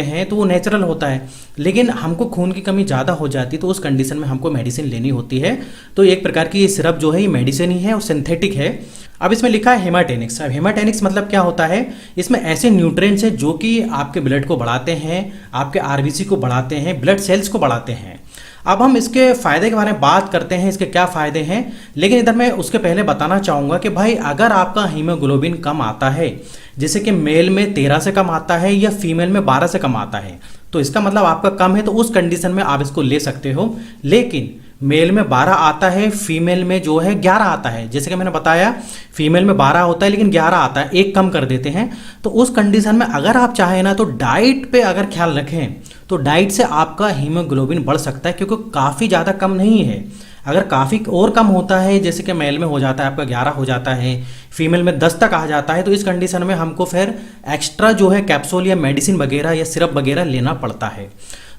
हैं तो वो नेचुरल होता है, लेकिन हमको खून की कमी ज़्यादा हो जाती है तो उस कंडीशन में हमको मेडिसिन लेनी होती है। तो एक प्रकार की ये सिरप जो है ये मेडिसिन ही है और सिंथेटिक है। अब इसमें लिखा है हेमाटेनिक्स। अब हेमाटेनिक्स मतलब क्या होता है, इसमें ऐसे न्यूट्रिएंट्स हैं जो कि आपके ब्लड को बढ़ाते हैं, आपके आरबीसी को बढ़ाते हैं, ब्लड सेल्स को बढ़ाते हैं। अब हम इसके फ़ायदे के बारे में बात करते हैं, इसके क्या फ़ायदे हैं, लेकिन इधर मैं उसके पहले बताना चाहूँगा कि भाई अगर आपका हीमोग्लोबिन कम आता है, जैसे कि मेल में 13 से कम आता है या फीमेल में 12 से कम आता है, तो इसका मतलब आपका कम है, तो उस कंडीशन में आप इसको ले सकते हो। लेकिन मेल में 12 आता है, फीमेल में जो है 11 आता है, जैसे कि मैंने बताया फीमेल में 12 होता है लेकिन 11 आता है, एक कम कर देते हैं। तो उस कंडीशन में अगर आप चाहें ना तो डाइट पे अगर ख्याल रखें तो डाइट से आपका हीमोग्लोबिन बढ़ सकता है, क्योंकि काफ़ी ज़्यादा कम नहीं है। अगर काफ़ी और कम होता है, जैसे कि मेल में हो जाता है आपका 11 हो जाता है, फीमेल में 10 तक आ जाता है, तो इस कंडीशन में हमको फिर एक्स्ट्रा जो है कैप्सूल या मेडिसिन वगैरह या सिरप वगैरह लेना पड़ता है।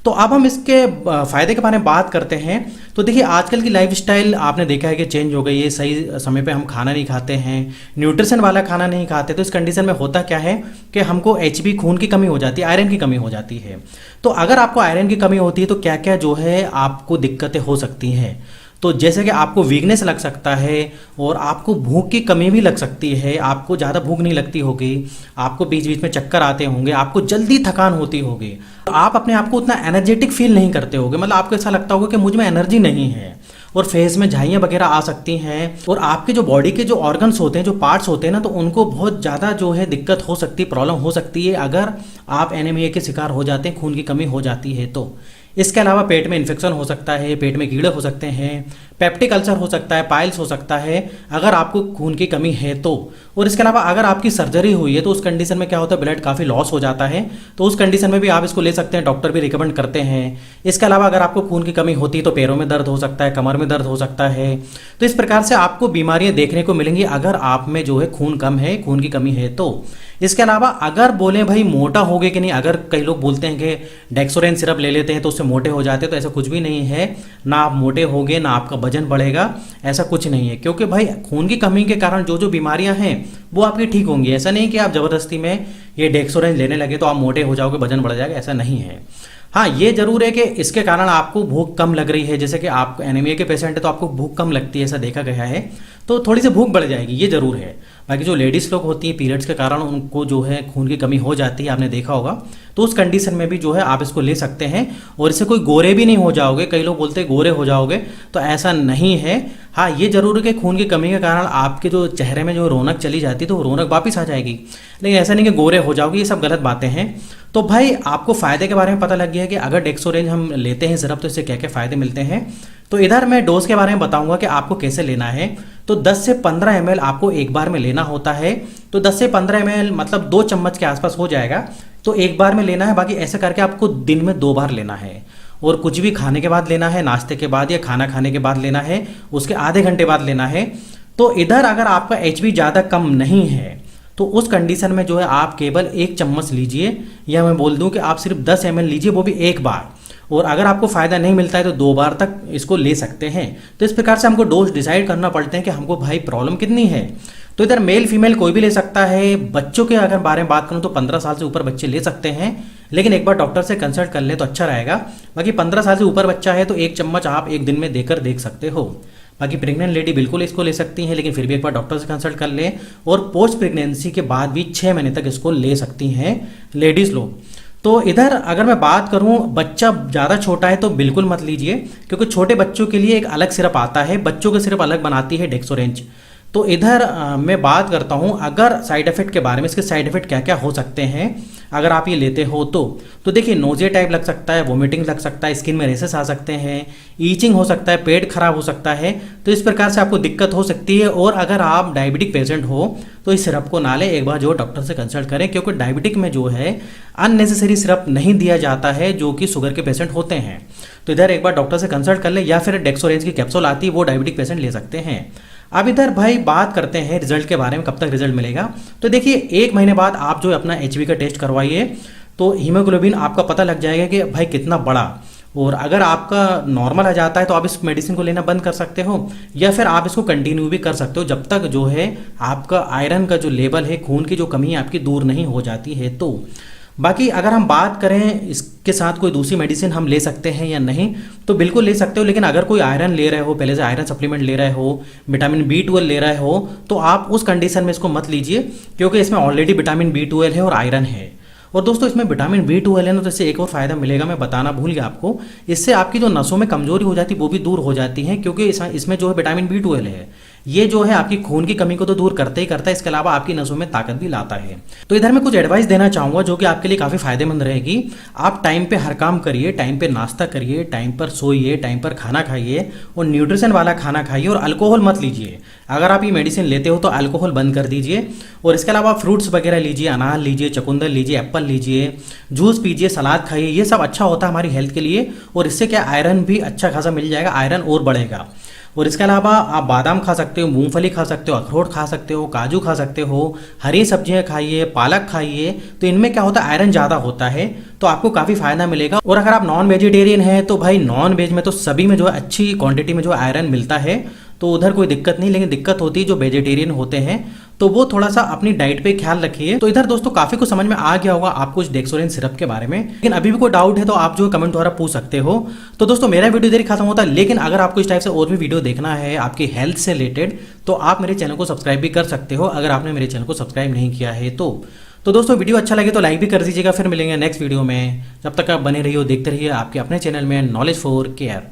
तो अब हम इसके फ़ायदे के बारे में बात करते हैं। तो देखिए आजकल की लाइफस्टाइल आपने देखा है कि चेंज हो गई है, सही समय पे हम खाना नहीं खाते हैं, न्यूट्रिशन वाला खाना नहीं खाते। तो इस कंडीशन में होता क्या है कि हमको एचबी खून की कमी हो जाती है, आयरन की कमी हो जाती है। तो अगर आपको आयरन की कमी होती है तो क्या क्या जो है आपको दिक्कतें हो सकती हैं। तो जैसे कि आपको वीकनेस लग सकता है और आपको भूख की कमी भी लग सकती है, आपको ज़्यादा भूख नहीं लगती होगी, आपको बीच बीच में चक्कर आते होंगे, आपको जल्दी थकान होती होगी, आप अपने आप को उतना एनर्जेटिक फील नहीं करते होगे, मतलब आपको ऐसा लगता होगा कि मुझ में एनर्जी नहीं है, और फेस में झाइयाँ वगैरह आ सकती हैं। और आपके जो बॉडी के जो ऑर्गन्स होते हैं, जो पार्ट्स होते हैं ना, तो उनको बहुत ज़्यादा जो है दिक्कत हो सकती है, प्रॉब्लम हो सकती है अगर आप एनीमिया के शिकार हो जाते हैं, खून की कमी हो जाती है तो। इसके अलावा पेट में इन्फेक्शन हो सकता है, पेट में कीड़े हो सकते हैं, पेप्टिक अल्सर हो सकता है, पाइल्स हो सकता है अगर आपको खून की कमी है तो। और इसके अलावा अगर आपकी सर्जरी हुई है तो उस कंडीशन में क्या होता है, ब्लड काफ़ी लॉस हो जाता है, तो उस कंडीशन में भी आप इसको ले सकते हैं, डॉक्टर भी रिकमेंड करते हैं। इसके अलावा अगर आपको खून की कमी होती है तो पैरों में दर्द हो सकता है, कमर में दर्द हो सकता है। तो इस प्रकार से आपको बीमारियां देखने को मिलेंगी अगर आप में जो है खून कम है, खून की कमी है तो। इसके अलावा अगर बोले भाई मोटा हो गए कि नहीं, अगर कई लोग बोलते हैं कि डेक्सोरेन सिरप ले लेते हैं तो उससे मोटे हो जाते हैं, तो ऐसा कुछ भी नहीं है। ना आप मोटे होगे ना आपका वजन बढ़ेगा, ऐसा कुछ नहीं है। क्योंकि भाई खून की कमी के कारण जो जो बीमारियां हैं वो आपकी ठीक होंगी। ऐसा नहीं कि आप ज़बरदस्ती में ये डेक्सोरेन लेने लगे तो आप मोटे हो जाओगे, वजन बढ़ जाएगा, ऐसा नहीं है। हाँ, ये जरूर है कि इसके कारण आपको भूख कम लग रही है, जैसे कि आप एनीमिया के पेशेंट है तो आपको भूख कम लगती है, ऐसा देखा गया है, तो थोड़ी सी भूख बढ़ जाएगी, ये जरूर है। बाकी जो लेडीज़ लोग होती हैं पीरियड्स के कारण उनको जो है खून की कमी हो जाती है, आपने देखा होगा, तो उस कंडीशन में भी जो है आप इसको ले सकते हैं और इससे कोई गोरे भी नहीं हो जाओगे। कई लोग बोलते हैं गोरे हो जाओगे, तो ऐसा नहीं है। हाँ, ये जरूर है कि खून की कमी के कारण आपके जो चेहरे में जो रौनक चली जाती है तो रौनक वापस आ जाएगी, लेकिन ऐसा नहीं कि गोरे हो जाओगे, ये सब गलत बातें हैं। तो भाई आपको फ़ायदे के बारे में पता लग गया है कि अगर डेक्सोरेंज हम लेते हैं सिरप तो इससे क्या क्या फ़ायदे मिलते हैं। तो इधर मैं डोज के बारे में बताऊंगा कि आपको कैसे लेना है। तो 10 से 15 ml आपको एक बार में लेना होता है। तो 10 से 15 ml मतलब 2 चम्मच के आसपास हो जाएगा, तो एक बार में लेना है। बाकी ऐसा करके आपको दिन में 2 बार लेना है, और कुछ भी खाने के बाद लेना है, नाश्ते के बाद या खाना खाने के बाद लेना है, उसके आधे घंटे बाद लेना है। तो इधर अगर आपका एचबी ज़्यादा कम नहीं है तो उस कंडीशन में जो है आप केवल 1 चम्मच लीजिए, या मैं बोल दूं कि आप सिर्फ 10 ml लीजिए, वो भी एक बार। और अगर आपको फ़ायदा नहीं मिलता है तो 2 बार तक इसको ले सकते हैं। तो इस प्रकार से हमको डोज डिसाइड करना पड़ते हैं कि हमको भाई प्रॉब्लम कितनी है। तो इधर मेल फीमेल कोई भी ले सकता है। बच्चों के अगर बारे में बात करूं तो 15 साल से ऊपर बच्चे ले सकते हैं, लेकिन एक बार डॉक्टर से कंसल्ट कर ले तो अच्छा रहेगा। बाकी 15 साल से ऊपर बच्चा है तो 1 चम्मच आप एक दिन में देकर देख सकते हो। बाकी प्रेग्नेंट लेडी बिल्कुल इसको ले सकती हैं, लेकिन फिर भी एक बार डॉक्टर से कंसल्ट कर लें। और पोस्ट प्रेगनेंसी के बाद भी 6 महीने तक इसको ले सकती हैं लेडीज़ लोग। तो इधर अगर मैं बात करूं, बच्चा ज़्यादा छोटा है तो बिल्कुल मत लीजिए, क्योंकि छोटे बच्चों के लिए एक अलग सिरप आता है, बच्चों के सिरप अलग बनाती है डेक्सोरेंज। तो इधर मैं बात करता हूं अगर साइड इफेक्ट के बारे में, इसके साइड इफेक्ट क्या क्या हो सकते हैं अगर आप ये लेते हो तो देखिए नोजिया टाइप लग सकता है, वोमिटिंग लग सकता है, स्किन में रेसेस आ सकते हैं, ईचिंग हो सकता है, पेट खराब हो सकता है। तो इस प्रकार से आपको दिक्कत हो सकती है। और अगर आप डायबिटिक पेशेंट हो तो इस सिरप को ना लें, एक बार जो डॉक्टर से कंसल्ट करें, क्योंकि डायबिटिक में जो है अननेसेसरी सिरप नहीं दिया जाता है जो कि शुगर के पेशेंट होते हैं। तो इधर एक बार डॉक्टर से कंसल्ट कर लें, या फिर डेक्सोरेंज की कैप्सूल आती है वो डायबिटिक पेशेंट ले सकते हैं। अब इधर भाई बात करते हैं रिजल्ट के बारे में, कब तक रिजल्ट मिलेगा। तो देखिए 1 महीने बाद आप जो अपना एचबी का टेस्ट करवाइए तो हीमोग्लोबिन आपका पता लग जाएगा कि भाई कितना बड़ा। और अगर आपका नॉर्मल आ जाता है तो आप इस मेडिसिन को लेना बंद कर सकते हो, या फिर आप इसको कंटिन्यू भी कर सकते हो जब तक जो है आपका आयरन का जो लेवल है, खून की जो कमी है आपकी दूर नहीं हो जाती है। तो बाकी अगर हम बात करें इसके साथ कोई दूसरी मेडिसिन हम ले सकते हैं या नहीं, तो बिल्कुल ले सकते हो, लेकिन अगर कोई आयरन ले रहे हो, पहले से आयरन सप्लीमेंट ले रहे हो, विटामिन B12 ले रहे हो, तो आप उस कंडीशन में इसको मत लीजिए, क्योंकि इसमें ऑलरेडी विटामिन B12 है और आयरन है। और दोस्तों इसमें विटामिन B12 है ना, तो इससे एक और फायदा मिलेगा, मैं बताना भूल गया आपको। इससे आपकी जो नसों में कमजोरी हो जाती है वो भी दूर हो जाती है, क्योंकि इसमें जो है विटामिन B12 है, ये जो है आपकी खून की कमी को तो दूर करते ही करता है, इसके अलावा आपकी नसों में ताकत भी लाता है। तो इधर मैं कुछ एडवाइस देना चाहूंगा जो कि आपके लिए काफ़ी फायदेमंद रहेगी। आप टाइम पे हर काम करिए, टाइम पे नाश्ता करिए, टाइम पर सोइए, टाइम पर खाना खाइए और न्यूट्रिशन वाला खाना खाइए, और अल्कोहल मत लीजिए। अगर आप ये मेडिसिन लेते हो तो अल्कोहल बंद कर दीजिए। और इसके अलावा फ्रूट्स वगैरह लीजिए, अनार लीजिए, चुकंदर लीजिए, एप्पल लीजिए, जूस पीजिए, सलाद खाइए, ये सब अच्छा होता है हमारी हेल्थ के लिए। और इससे क्या आयरन भी अच्छा खासा मिल जाएगा, आयरन और बढ़ेगा। और इसके अलावा आप बादाम खा सकते हो, मूंगफली खा सकते हो, अखरोट खा सकते हो, काजू खा सकते हो, हरी सब्जियां खाइए, पालक खाइए, तो इनमें क्या होता है आयरन ज़्यादा होता है, तो आपको काफ़ी फायदा मिलेगा। और अगर आप नॉन वेजिटेरियन हैं तो भाई नॉन वेज में तो सभी में जो है अच्छी क्वांटिटी में जो आयरन मिलता है, तो उधर कोई दिक्कत नहीं। लेकिन दिक्कत होती है जो वेजिटेरियन होते हैं, तो वो थोड़ा सा अपनी डाइट पे ख्याल रखिए। तो इधर दोस्तों काफी कुछ समझ में आ गया होगा आपको इस डेक्सोरेन सिरप के बारे में, लेकिन अभी भी कोई डाउट है तो आप जो कमेंट द्वारा पूछ सकते हो। तो दोस्तों मेरा वीडियो इधर ही खत्म होता है, लेकिन अगर आपको इस टाइप से और भी वीडियो देखना है आपकी हेल्थ से रिलेटेड, तो आप मेरे चैनल को सब्सक्राइब भी कर सकते हो, अगर आपने मेरे चैनल को सब्सक्राइब नहीं किया है तो दोस्तों वीडियो अच्छा लगे तो लाइक भी कर दीजिएगा। फिर मिलेंगे नेक्स्ट वीडियो में, जब तक आप बने रहिए देखते रहिए आपके अपने चैनल में नॉलेज फॉर केयर।